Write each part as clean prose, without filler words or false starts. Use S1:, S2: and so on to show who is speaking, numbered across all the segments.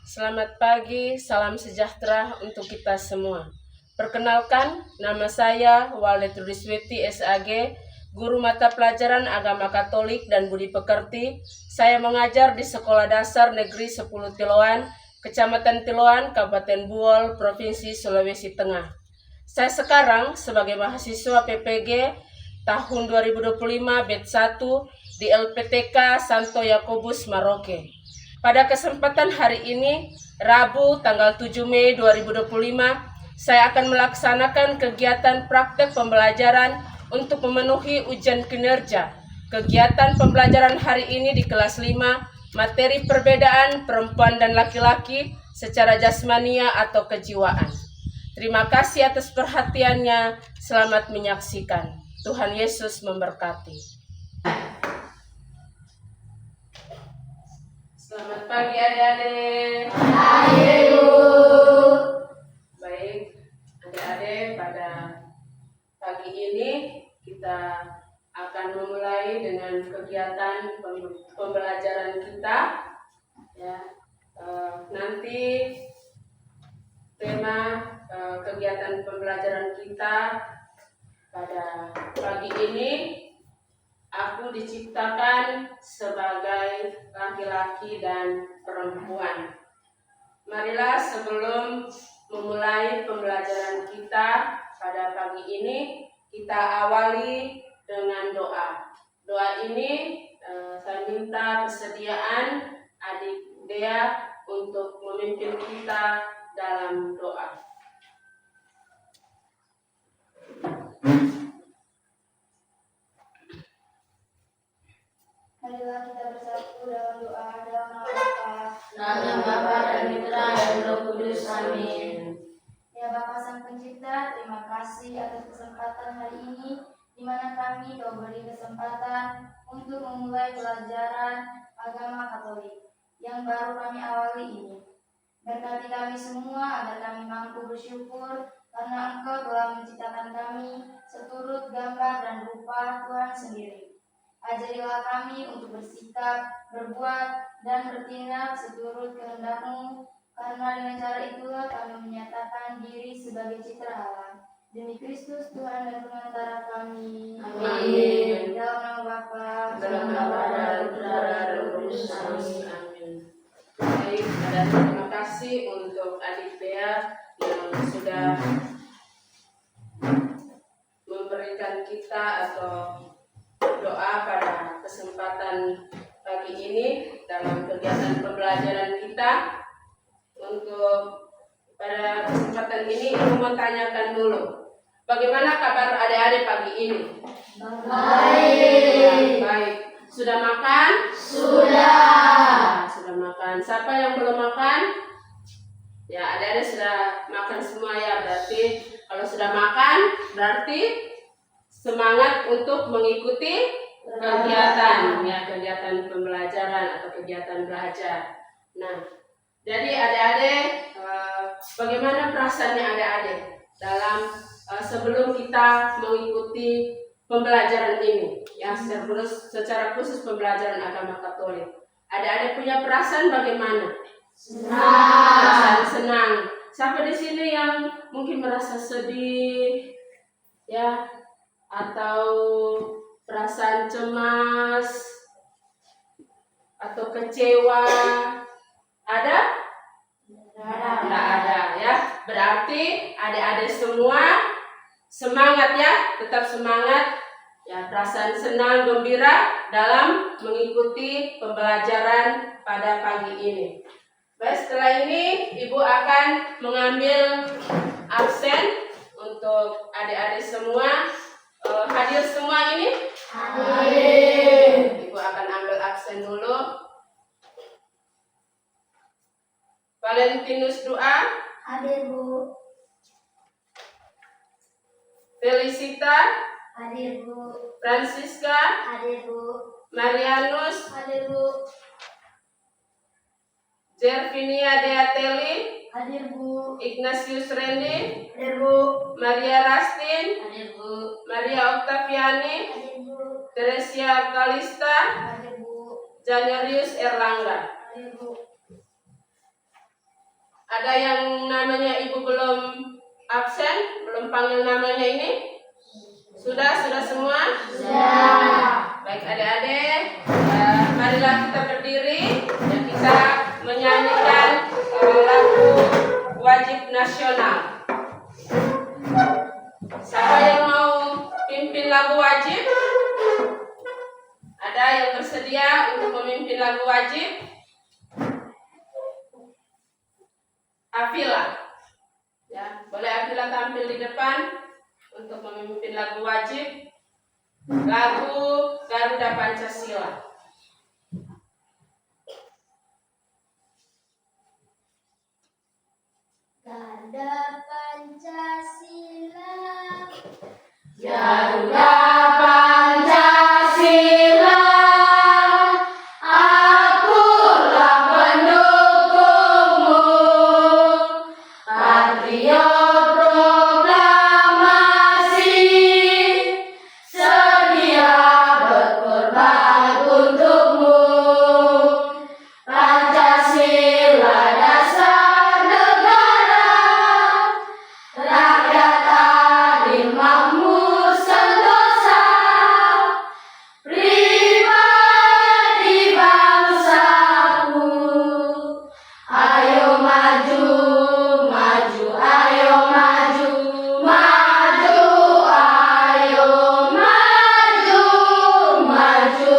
S1: Selamat pagi, salam sejahtera untuk kita semua. Perkenalkan, nama saya Walid Risweti SAG, guru mata pelajaran Agama Katolik dan Budi Pekerti. Saya mengajar di Sekolah Dasar Negeri 10 Tiloan, Kecamatan Tiloan, Kabupaten Buol, Provinsi Sulawesi Tengah. Saya sekarang sebagai mahasiswa PPG tahun 2025 batch 1 di LPTK Santo Yakobus Maroke. Pada kesempatan hari ini, Rabu tanggal 7 Mei 2025, saya akan melaksanakan kegiatan praktek pembelajaran untuk memenuhi ujian kinerja. Kegiatan pembelajaran hari ini di kelas 5, materi perbedaan perempuan dan laki-laki secara jasmania atau kejiwaan. Terima kasih atas perhatiannya. Selamat menyaksikan. Tuhan Yesus memberkati. Selamat pagi adik-adik.
S2: Pagi, Bu.
S1: Baik, adik-adik, pada pagi ini kita akan memulai dengan kegiatan pembelajaran kita. Ya, nanti tema kegiatan pembelajaran kita pada pagi ini, aku diciptakan sebagai laki-laki dan perempuan. Marilah sebelum memulai pembelajaran kita pada pagi ini, kita awali dengan doa. Doa ini saya minta kesediaan adik Dea untuk memimpin kita dalam doa.
S2: Marilah kita bersatu dalam doa dalam nama Bapa,
S3: Dalam Bapa dan Putra dan Roh Kudus. Amin.
S2: Ya Bapa Sang Pencipta, terima kasih atas kesempatan hari ini di mana kami Kau beri kesempatan untuk memulai pelajaran agama Katolik yang baru kami awali ini. Berkati kami semua agar kami mampu bersyukur karena Engkau telah menciptakan kami seturut gambar dan rupa Tuhan sendiri. Ajarilah kami untuk bersikap, berbuat, dan bertindak seturut kehendak-Mu, karena dengan cara itulah kami menyatakan diri sebagai citra Allah. Demi Kristus Tuhan dan pengantara kami.
S3: Amin.
S2: Dalam nama Bapa,
S3: Dalam Bapa dan Putra dan Roh Kudus. Amin.
S1: Amin. Baik, terima kasih untuk adik Bea yang sudah memberikan kita atau doa pada kesempatan pagi ini dalam kegiatan pembelajaran kita. Untuk pada kesempatan ini, Ibu mau tanyakan dulu, bagaimana kabar adik-adik pagi ini?
S2: Baik.
S1: Baik. Sudah makan?
S2: Sudah.
S1: Sudah makan. Siapa yang belum makan? Ya, adik-adik sudah makan semua ya. Berarti kalau sudah makan, berarti semangat untuk mengikuti kegiatan, ya, kegiatan pembelajaran atau kegiatan belajar. Nah, jadi adik-adik, bagaimana perasaannya adik-adik dalam sebelum kita mengikuti pembelajaran ini, ya, secara khusus pembelajaran agama Katolik. Adik-adik punya perasaan bagaimana?
S2: Senang.
S1: Perasaan senang. Siapa di sini yang mungkin merasa sedih, ya, atau perasaan cemas atau kecewa? Ada? Tidak ada, ya. Berarti adik-adik semua semangat, ya, tetap semangat, ya, perasaan senang, gembira dalam mengikuti pembelajaran pada pagi ini. Baik, setelah ini Ibu akan mengambil absen untuk adik-adik semua. Hadir semua ini?
S2: Hadir.
S1: Ibu akan ambil absen dulu. Valentinus doa.
S2: Hadir, Bu.
S1: Felicita.
S2: Hadir, Bu.
S1: Francisca.
S2: Hadir, Bu.
S1: Marianus.
S2: Hadir, Bu.
S1: Jervinia Deateli.
S2: Hadir, Bu.
S1: Ignatius Randy.
S2: Hadir, Bu.
S1: Maria Rastin.
S3: Hadir, Bu.
S1: Maria Octaviani.
S2: Hadir, Bu.
S1: Teresia Kalista.
S2: Hadir, Bu.
S1: Janerius Erlangga.
S2: Hadir, Bu.
S1: Ada yang namanya ibu belum absen, belum panggil namanya ini? Sudah semua?
S3: Sudah.
S1: Baik adik-adik, marilah kita berdiri dan kita menyanyikan lagu wajib nasional. Siapa yang mau pimpin lagu wajib? Ada yang bersedia untuk memimpin lagu wajib? Afila, ya, boleh Afila tampil di depan untuk memimpin lagu wajib, lagu Garuda Pancasila.
S2: Garuda Pancasila,
S3: Garuda Pancasila, akulah pendukungmu, patriot proklamasi, sedia berkorban untukmu. Pancasila dasar negara, rakyat adil makmur sentosa, pribadi bangsaku. Ayo maju, maju, ayo maju, maju, ayo maju, maju.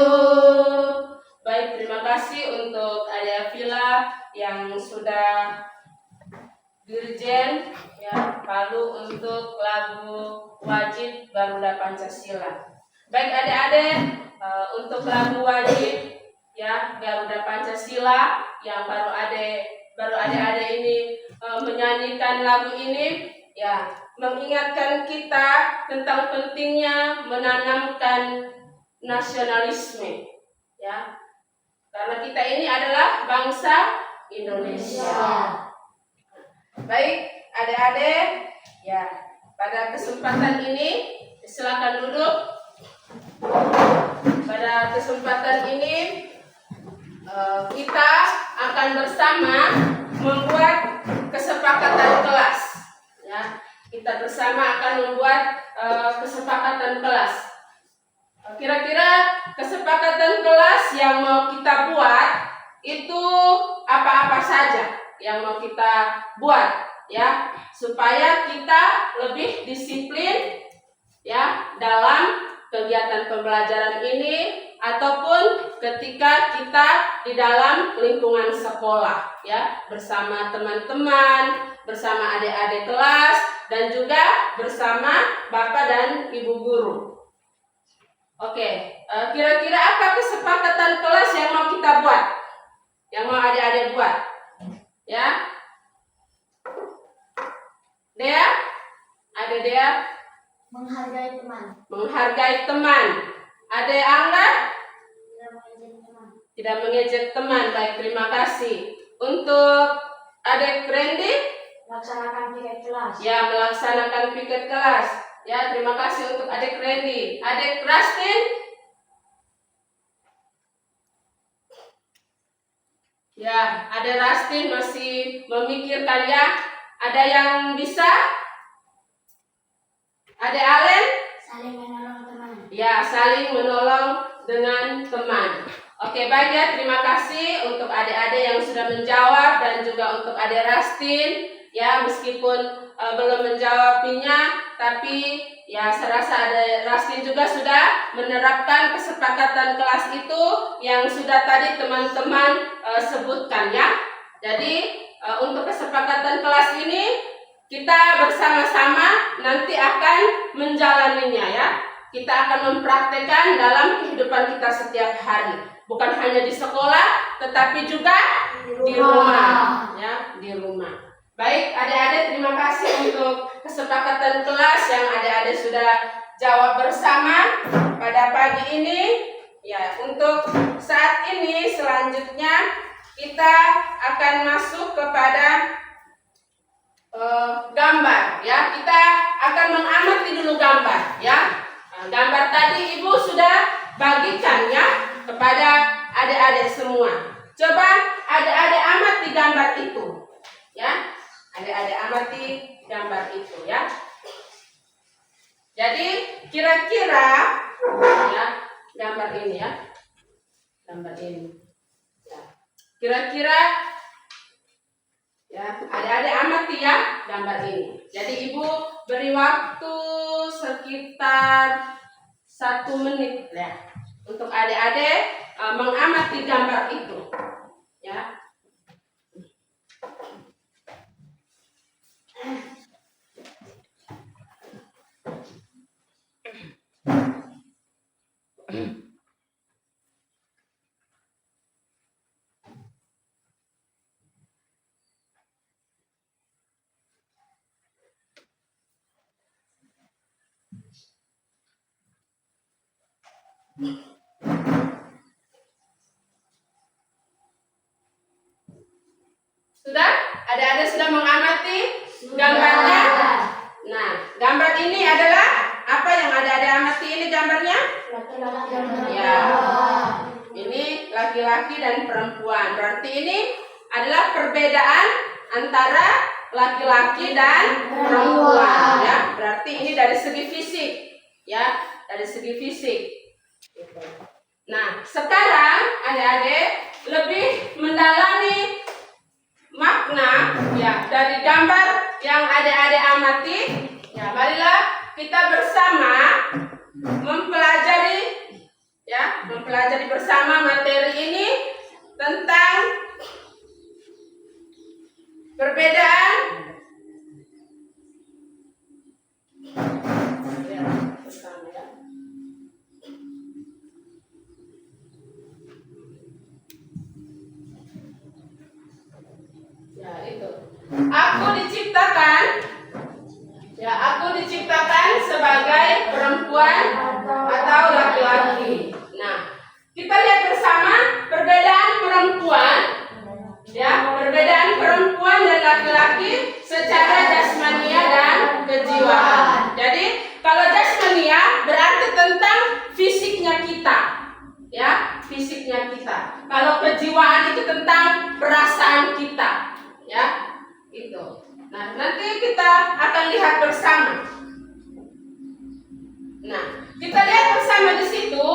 S1: Baik, terima kasih untuk Adik Afila yang sudah dirjen ya Palu untuk lagu wajib Garuda Pancasila. Baik adik-adik, untuk lagu wajib ya Garuda Pancasila yang baru adik-adik ini menyanyikan lagu ini ya mengingatkan kita tentang pentingnya menanamkan nasionalisme ya. Karena kita ini adalah bangsa Indonesia. Baik, adik-adik, ya pada kesempatan ini silakan duduk. Pada kesempatan ini kita akan bersama membuat kesepakatan kelas. Ya, kita bersama akan membuat kesepakatan kelas. Kira-kira kesepakatan kelas yang mau kita buat itu apa-apa saja yang mau kita buat ya supaya kita lebih disiplin ya dalam kegiatan pembelajaran ini ataupun ketika kita di dalam lingkungan sekolah ya bersama teman-teman, bersama adik-adik kelas dan juga bersama Bapak dan Ibu guru. Oke, kira-kira apa kesepakatan kelas yang mau kita buat? Yang mau adik-adik buat? Ya, Dea, ada Dea?
S2: menghargai teman,
S1: Menghargai teman. Ada Angga?
S2: tidak mengejek teman,
S1: Tidak mengejek teman. Baik, terima kasih. Untuk adik Randy?
S2: melaksanakan piket kelas,
S1: Ya, melaksanakan piket kelas. Ya, terima kasih untuk adik Randy. Adik Rustin? Ya, ada Rustin masih memikirkan ya. Ada yang bisa? Ada Allen?
S2: saling menolong teman,
S1: Ya, saling menolong dengan teman. Oke, baik ya. Terima kasih untuk adik-adik yang sudah menjawab dan juga untuk adik Rustin. Ya, meskipun belum menjawabnya, tapi ya saya rasa ada Rustin juga sudah menerapkan kesepakatan kelas itu yang sudah tadi teman-teman sebutkan ya. Jadi untuk kesepakatan kelas ini kita bersama-sama nanti akan menjalaninya ya. Kita akan mempraktekkan dalam kehidupan kita setiap hari. Bukan hanya di sekolah, tetapi juga di rumah ya, di rumah. Baik, adik-adik terima kasih untuk kesepakatan kelas yang adik-adik sudah jawab bersama pada pagi ini. Ya, untuk saat ini selanjutnya kita akan masuk kepada gambar ya. Kita akan mengamati dulu gambar ya. Nah, gambar tadi Ibu sudah bagikan ya kepada adik-adik semua. Coba adik-adik amati gambar itu. Ya, adik-adik amati gambar itu ya. Jadi kira-kira ya gambar ini ya. Gambar ini. Ya. Kira-kira ya, adik-adik amati ya gambar ini. Jadi Ibu beri waktu sekitar 1 menit ya untuk adik-adik mengamati gambar itu. Ya. Sudah? Adik-adik sudah mengamati gambarnya? Nah, gambar ini adalah apa yang adik-adik amati ini gambarnya? Ya. Ini laki-laki dan perempuan. Berarti ini adalah perbedaan antara laki-laki dan perempuan ya. Berarti ini dari segi fisik ya, dari segi fisik. Nah, sekarang adik-adik lebih mendalami makna ya dari gambar yang adik-adik amati. Ya, marilah kita bersama mempelajari bersama materi ini tentang perbedaan ya itu. Aku diciptakan sebagai perempuan atau laki-laki. Nah, kita lihat bersama perbedaan perempuan dan laki-laki secara jasmania dan kejiwaan. Jadi, kalau jasmania berarti tentang fisiknya kita. Ya, fisiknya kita. Kalau kejiwaan itu tentang perasaan kita. Ya, itu. Nah, nanti kita akan lihat bersama. Nah, kita lihat bersama di situ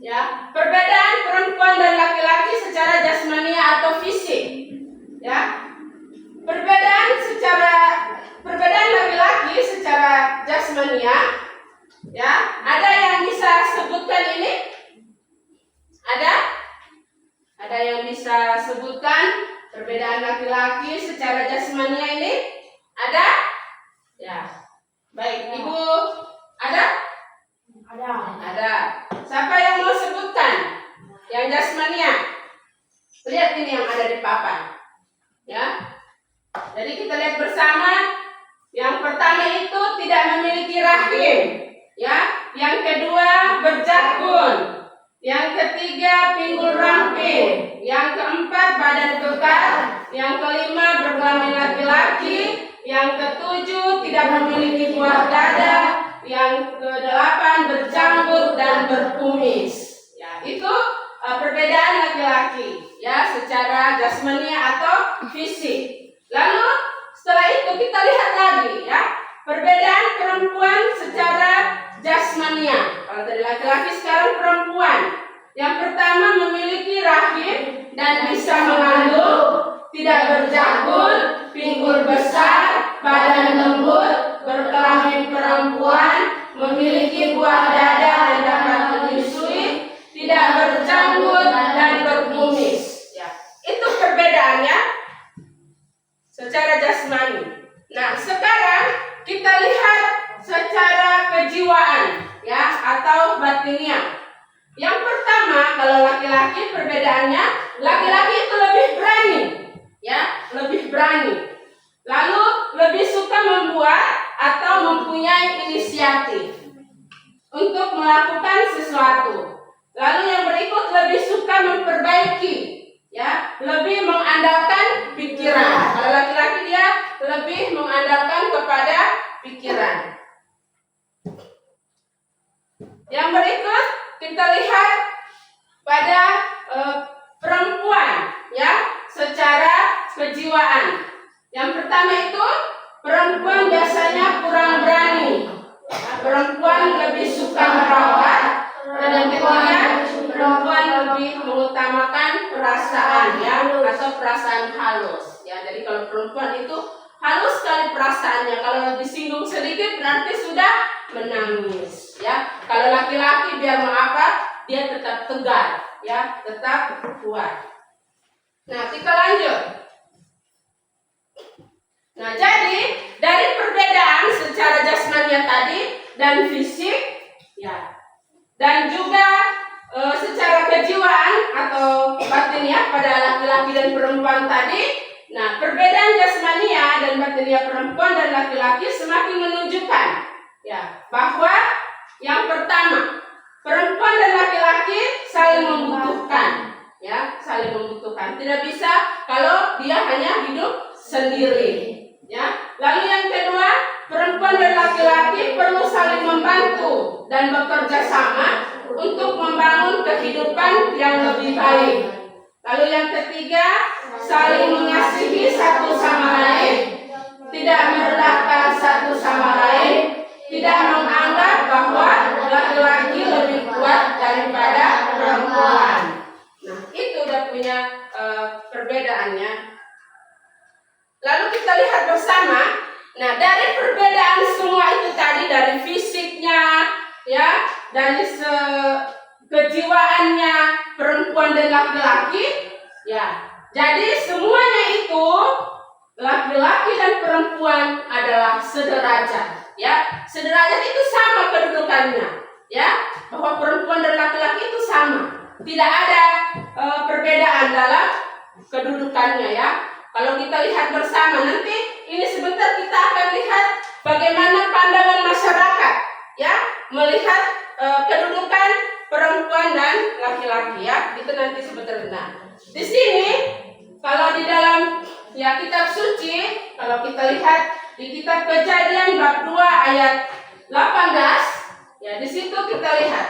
S1: ya, perbedaan perempuan dan laki-laki secara jasmania atau fisik. Ya. Perbedaan laki-laki secara jasmania ya, ada yang bisa sebutkan ini? Ada yang bisa sebutkan perbedaan laki-laki secara jasmania ini? Ada? Ya. Baik, Ibu ada? Ada. Siapa yang mau sebutkan? Yang jasmania. Lihat ini yang ada di papan. Ya. Jadi kita lihat bersama. Yang pertama itu tidak memiliki rahim. Ya. Yang kedua berjakun. Yang ketiga pinggul ramping. Yang keempat badan kekar. Yang kelima berkelamin laki-laki. Yang ketujuh tidak memiliki buah dada. Yang kedelapan berjanggut dan berkumis. Ya, itu perbedaan laki-laki ya secara jasmania atau fisik. Lalu setelah itu kita lihat lagi ya perbedaan perempuan secara jasmania. Kalau dari laki-laki sekarang perempuan. Yang pertama memiliki rahim dan bisa mengandung, tidak berjakun, pinggul besar, badan lembut, berkelamin perempuan, memiliki buah dada dan dapat menyusui, tidak berjanggut dan berkumis. Ya, itu perbedaannya secara jasmani. Nah, sekarang kita lihat secara kejiwaan ya atau batiniah. Yang pertama, kalau laki-laki perbedaannya, laki-laki itu lebih berani, ya, lebih berani. Lalu lebih suka membuat atau mempunyai inisiatif untuk melakukan sesuatu. Lalu yang berikut lebih suka memperbaiki, ya, lebih mengandalkan pikiran. Kalau laki-laki dia lebih mengandalkan kepada pikiran. Yang berikut kita lihat pada perempuan, ya, secara kejiwaan. pertama itu perempuan biasanya kurang berani. Nah, perempuan lebih suka merawat. Dan yang ketiga, perempuan lebih mengutamakan perasaan ya, atau perasaan halus. Ya, jadi kalau perempuan itu halus sekali perasaannya. Kalau disinggung sedikit berarti sudah menangis. Ya, kalau laki-laki biar mengapa dia tetap tegar, ya, tetap kuat. Nah, kita lanjut. Nah, jadi dari perbedaan secara jasmania tadi dan fisik, ya, dan juga secara kejiwaan atau batinnya pada laki-laki dan perempuan tadi. Nah, perbedaan jasmania dan batinnya perempuan dan laki-laki semakin menunjukkan, ya, bahwa yang pertama, perempuan dan laki-laki saling membutuhkan, ya, saling membutuhkan. Tidak bisa kalau dia hanya hidup sendiri. Ya, lalu yang kedua, perempuan dan laki-laki perlu saling membantu dan bekerja sama untuk membangun kehidupan yang lebih baik. Lalu yang ketiga, saling mengasihi satu sama lain, tidak merendahkan satu sama lain, tidak menganggap bahwa laki-laki lebih kuat daripada perempuan. Nah, itu udah punya perbedaannya. Lalu kita lihat bersama. Nah, dari perbedaan semua itu tadi, dari fisiknya, ya, dari kejiwaannya perempuan dan laki-laki, ya. Jadi semuanya itu laki-laki dan perempuan adalah sederajat, ya. Sederajat itu sama kedudukannya, ya. Bahwa perempuan dan laki-laki itu sama. Tidak ada perbedaan dalam kedudukannya, ya. Kalau kita lihat bersama nanti, ini sebentar kita akan lihat bagaimana pandangan masyarakat, ya, melihat kedudukan perempuan dan laki-laki, ya. Itu nanti sebentar. Nah, di sini kalau di dalam ya kitab suci, kalau kita lihat di kitab Kejadian bab 2 ayat 18, ya, di situ kita lihat,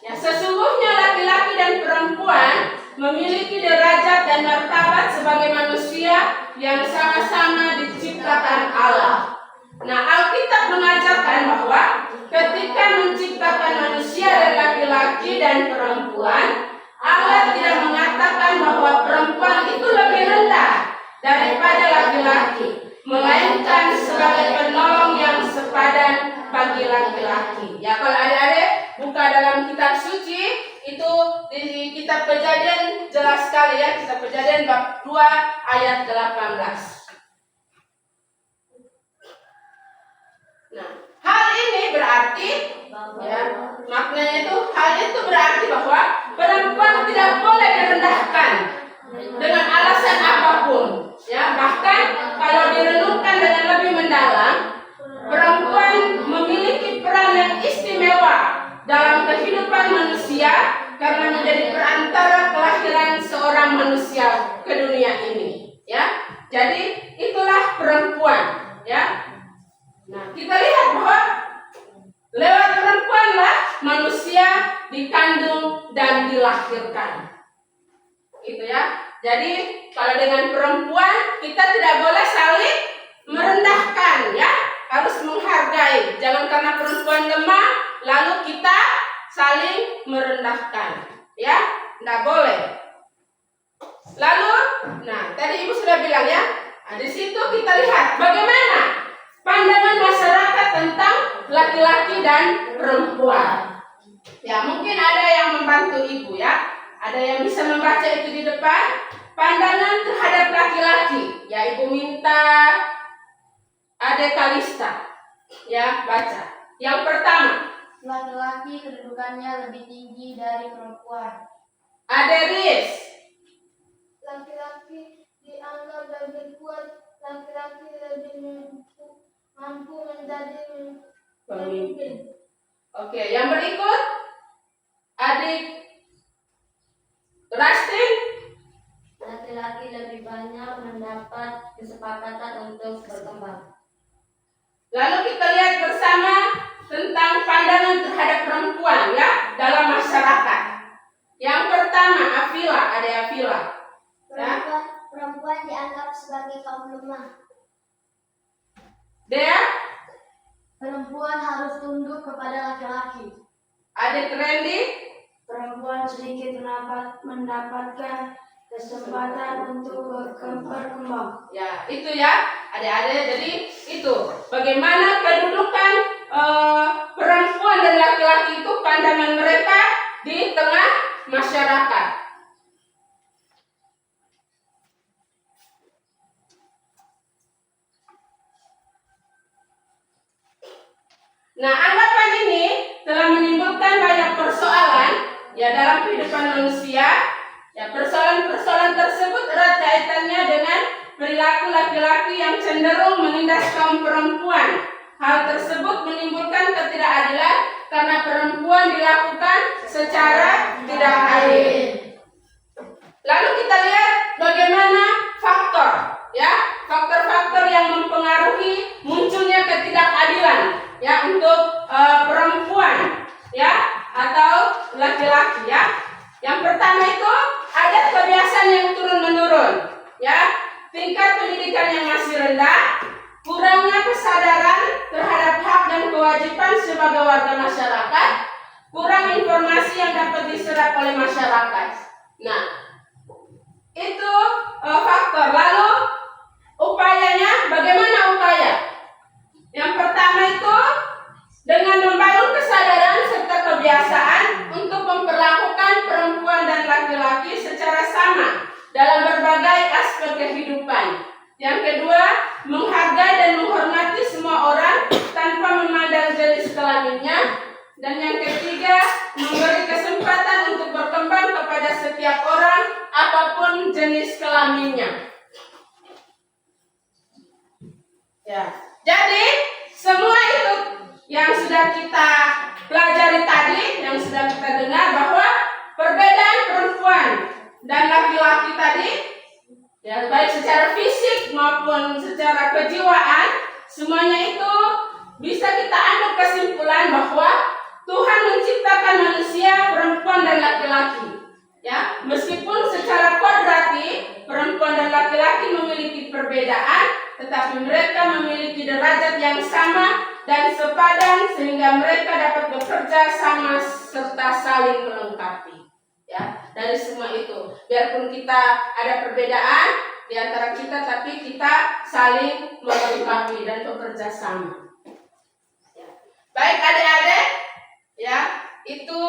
S1: ya, sesungguhnya laki-laki dan perempuan memiliki derajat dan martabat sebagai manusia yang sama-sama diciptakan Allah. Nah, Alkitab mengajarkan bahwa ketika menciptakan manusia dari laki-laki dan perempuan, Allah tidak mengatakan bahwa perempuan itu lebih rendah daripada laki-laki, melainkan sebagai penolong yang sepadan bagi laki-laki. Ya, kalau adik-adik buka dalam kitab suci, itu di kitab Kejadian jelas sekali, ya, kitab Kejadian bab 2 ayat 18. Nah, hal ini berarti, ya, maknanya itu, hal itu berarti bahwa perempuan tidak boleh direndahkan dengan alasan apapun, ya. Bahkan kalau direnungkan dengan lebih mendalam, perempuan memiliki peran yang istimewa dalam kehidupan manusia karena menjadi perantara kelahiran seorang manusia ke dunia ini, ya. Jadi itulah perempuan, ya. Nah, kita lihat bahwa lewat perempuanlah manusia dikandung dan dilahirkan. Gitu, ya. Jadi kalau dengan perempuan kita tidak boleh saling merendahkan, ya. Harus menghargai. Jangan karena perempuan lemah lalu kita saling merendahkan, ya. Tidak boleh. Lalu, nah, tadi Ibu sudah bilang, ya. Nah, di situ kita lihat bagaimana pandangan masyarakat tentang laki-laki dan perempuan. Ya, mungkin ada yang membantu Ibu, ya. Ada yang bisa membaca itu di depan. Pandangan terhadap laki-laki, ya, Ibu minta Ade Kalista, ya, baca. Yang pertama,
S2: Laki-laki kedudukannya lebih tinggi dari perempuan.
S1: Ade Riz.
S2: Laki-laki dianggap lebih kuat. Laki-laki lebih mampu menjadi pemimpin.
S1: Oke, yang berikut adik Rastin.
S3: Laki-laki lebih banyak mendapat kesempatan untuk berkembang.
S1: Lalu kita lihat bersama tentang pandangan terhadap perempuan, ya, dalam masyarakat. Yang pertama, Afila, ada Afila. Ya.
S2: Perempuan dianggap sebagai kaum lemah.
S1: Dea,
S3: Perempuan harus tunduk kepada laki-laki.
S1: adik Randy,
S3: Perempuan sedikit mendapatkan kesempatan untuk berkembang.
S1: ya itu ya adik-adik. Jadi itu bagaimana kedudukan perempuan dan laki-laki itu, pandangan mereka di tengah masyarakat. Nah, anggapan ini telah menimbulkan banyak persoalan ya dalam kehidupan manusia. Ya, persoalan-persoalan tersebut erat kaitannya dengan perilaku laki-laki yang cenderung menindas kaum perempuan. Hal tersebut menimbulkan ketidakadilan karena perempuan dilakukan secara tidak adil. Lalu kita lihat bagaimana faktor yang mempengaruhi munculnya ketidakadilan ya untuk perempuan ya atau laki-laki ya. Yang pertama itu ada kebiasaan yang turun-menurun ya, tingkat pendidikan yang masih rendah, kurangnya kesadaran terhadap hak dan kewajiban sebagai warga masyarakat, kurang informasi yang dapat diserap oleh masyarakat. Nah, itu faktor. Lalu upayanya, bagaimana upaya? Yang pertama itu dengan membangun kesadaran serta kebiasaan untuk memperlakukan perempuan dan laki-laki secara sama dalam berbagai aspek kehidupan. Yang kedua, menghargai dan menghormati semua orang tanpa memandang jenis kelaminnya. Dan yang ketiga, memberi kesempatan untuk berkembang kepada setiap orang apapun jenis kelaminnya. Ya. Jadi, semua itu yang sudah kita pelajari tadi, yang sudah kita dengar bahwa perbedaan perempuan dan laki-laki tadi ya, baik secara fisik maupun secara kejiwaan, semuanya itu bisa kita ambil kesimpulan bahwa Tuhan menciptakan manusia perempuan dan laki-laki. Ya, meskipun secara kodrati perempuan dan laki-laki memiliki perbedaan, tetapi mereka memiliki derajat yang sama dan sepadan sehingga mereka dapat bekerja sama serta saling melengkapi. Ya, dari semua itu, biarpun kita ada perbedaan di antara kita, tapi kita saling melengkapi dan bekerja sama. Ya. Baik adik-adik, ya itu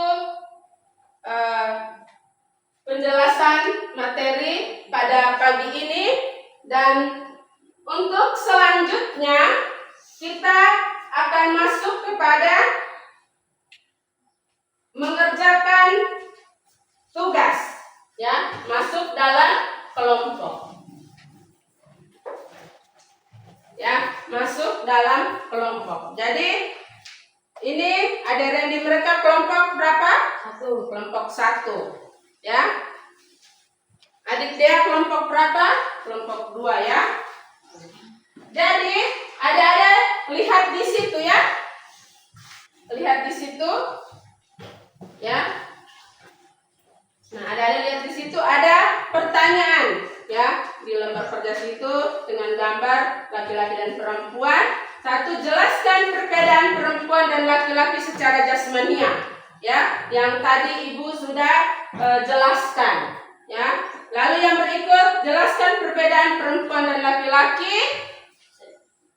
S1: penjelasan materi pada pagi ini, dan untuk selanjutnya kita akan masuk kepada mengerjakan tugas, ya, masuk dalam kelompok. Ya, masuk dalam kelompok. Jadi ini ada Randy, mereka kelompok berapa? 1. Kelompok 1. Ya. Adik dia kelompok berapa? Kelompok 2 ya. Jadi ada lihat di situ ya. Lihat di situ. Ya. Nah, ada lihat di situ ada pertanyaan ya di lembar kerja situ dengan gambar laki-laki dan perempuan. 1, jelaskan perbedaan perempuan dan laki-laki secara jasmania. Ya, yang tadi Ibu sudah jelaskan. Ya, lalu yang berikut jelaskan perbedaan perempuan dan laki-laki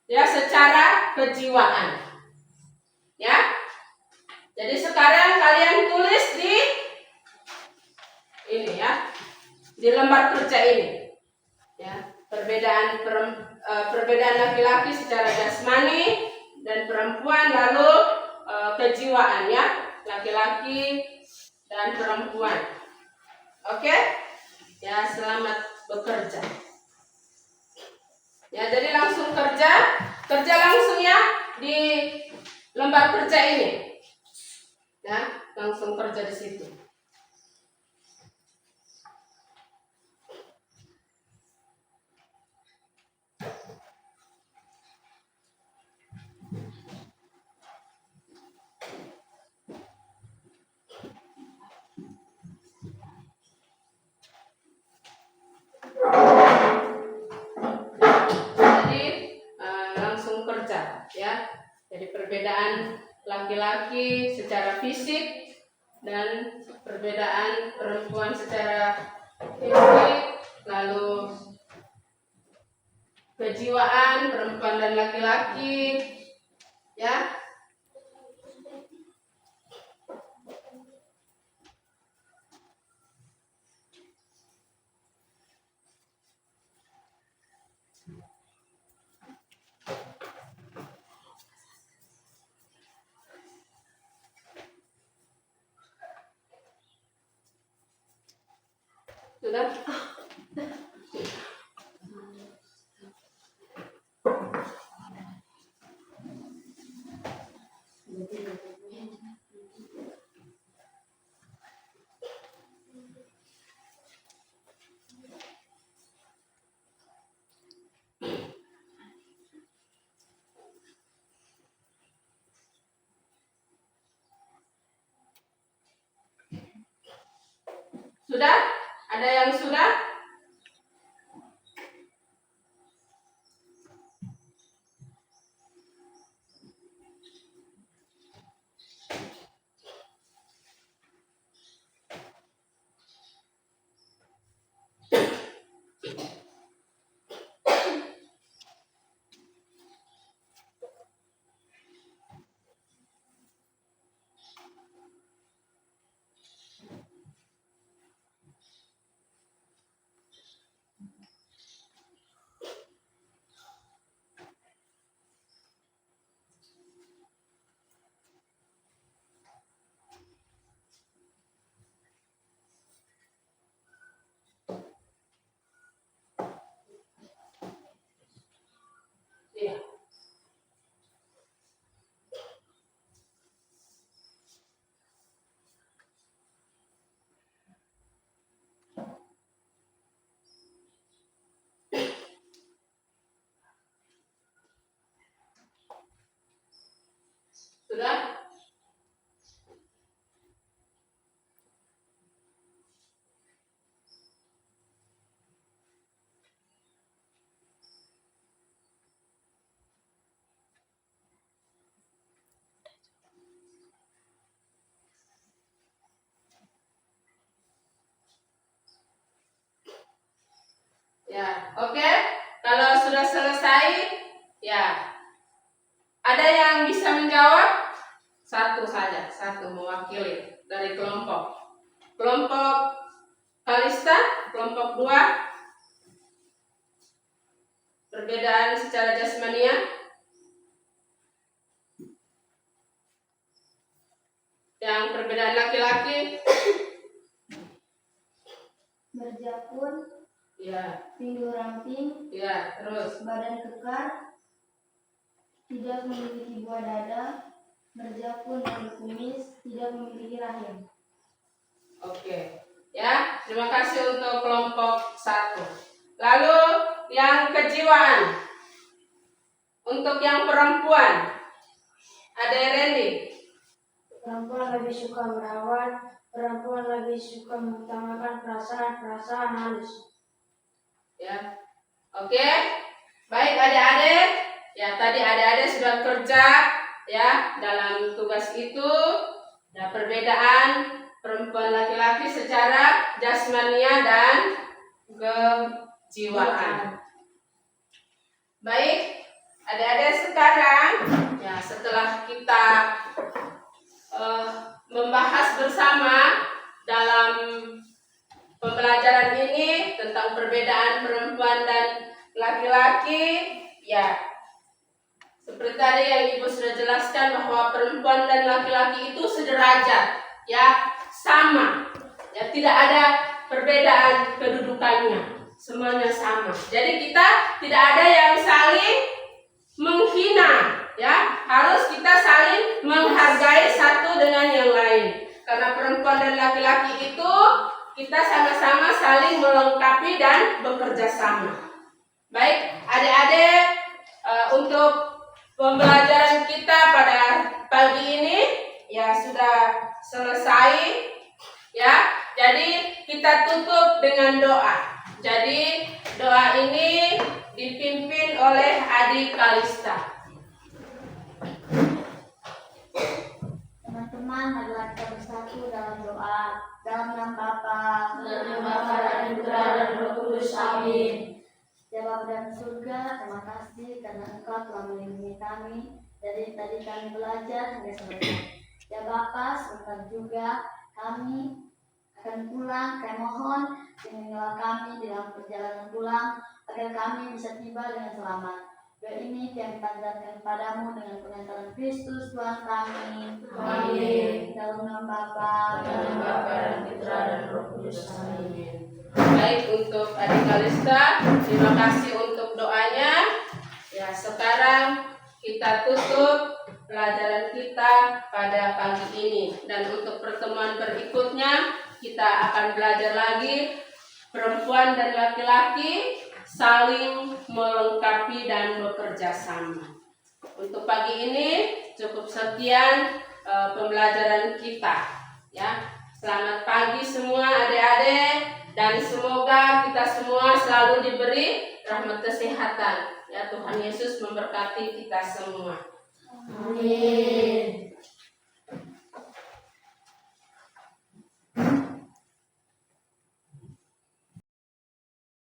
S1: ya secara kejiwaan. Ya, jadi sekarang kalian tulis di ini ya, di lembar kerja ini. Ya, perbedaan laki-laki secara jasmani dan perempuan, lalu kejiwaan ya, laki-laki dan perempuan. Oke? Ya, selamat bekerja. Ya, jadi langsung kerja langsung ya di lembar kerja ini. Ya, langsung kerja di situ. Jadi langsung kerja. perbedaan laki-laki secara fisik dan perbedaan perempuan secara fisik, lalu kejiwaan perempuan dan laki-laki, ya. Sudah? Sudah? Ada yang sudah? Iya. Sudah? Ya, oke. Kalau sudah selesai, ya. Ada yang bisa menjawab? Satu saja, satu mewakili dari kelompok. Kelompok Kalista, kelompok 2. Perbedaan secara jasmania. Yang perbedaan laki-laki.
S2: Berjakun,
S1: Ya,
S2: pinggul ramping,
S1: ya, terus.
S2: badan kekar, tidak memiliki buah dada, berjakun dan berkumis, tidak memiliki rahim.
S1: Oke. Ya, terima kasih untuk kelompok 1. Lalu yang kejiwaan. Untuk yang perempuan. Ada Randy.
S3: Perempuan lebih suka merawat, perempuan lebih suka mengutamakan perasaan-perasaan halus.
S1: Ya. Oke. Baik adik-adik. Ya, tadi adik-adik sudah kerja ya dalam tugas itu. Ada perbedaan perempuan laki-laki secara jasmania dan kejiwaan. Baik, adik-adik sekarang ya setelah kita membahas bersama dalam pembelajaran ini tentang perbedaan perempuan dan laki-laki, ya seperti tadi yang Ibu sudah jelaskan bahwa perempuan dan laki-laki itu sederajat, ya sama, ya tidak ada perbedaan kedudukannya, semuanya sama. Jadi kita tidak ada yang saling menghina, ya harus kita saling menghargai satu dengan yang lain. Karena perempuan dan laki-laki itu kita sama-sama saling melengkapi dan bekerja sama. Baik, adik-adik, untuk pembelajaran kita pada pagi ini ya sudah selesai, ya. Jadi kita tutup dengan doa. Jadi doa ini dipimpin oleh Adik Kalista.
S2: teman-teman, marilah kita bersatu dalam doa. Dalam nama Bapa,
S3: Dan Bapa dan Putra dan Roh Kudus. Amin.
S2: Ya Bapa dan surga, terima kasih karena Engkau telah melindungi kami dari tadi kami belajar hingga selesai. Ya Bapa, sebentar juga kami akan pulang. Kami mohon bimbinglah kami di dalam perjalanan pulang agar kami bisa tiba dengan selamat. Doa ini kami panjatkan kepadamu dengan pengantaran Kristus Tuhan kami.
S3: Amin.
S2: Dalam nama Bapa
S3: Dan Bapa dan Putra dan Roh Kudus. Amin.
S1: Baik, untuk adik Kalista, terima kasih untuk doanya. Ya, sekarang kita tutup pelajaran kita pada pagi ini. Dan untuk pertemuan berikutnya, kita akan belajar lagi perempuan dan laki-laki saling melengkapi dan bekerja sama. Untuk pagi ini cukup sekian pembelajaran kita. Ya, selamat pagi semua adik-adik dan semoga kita semua selalu diberi rahmat kesehatan. Ya, Tuhan Yesus memberkati kita semua.
S3: Amin.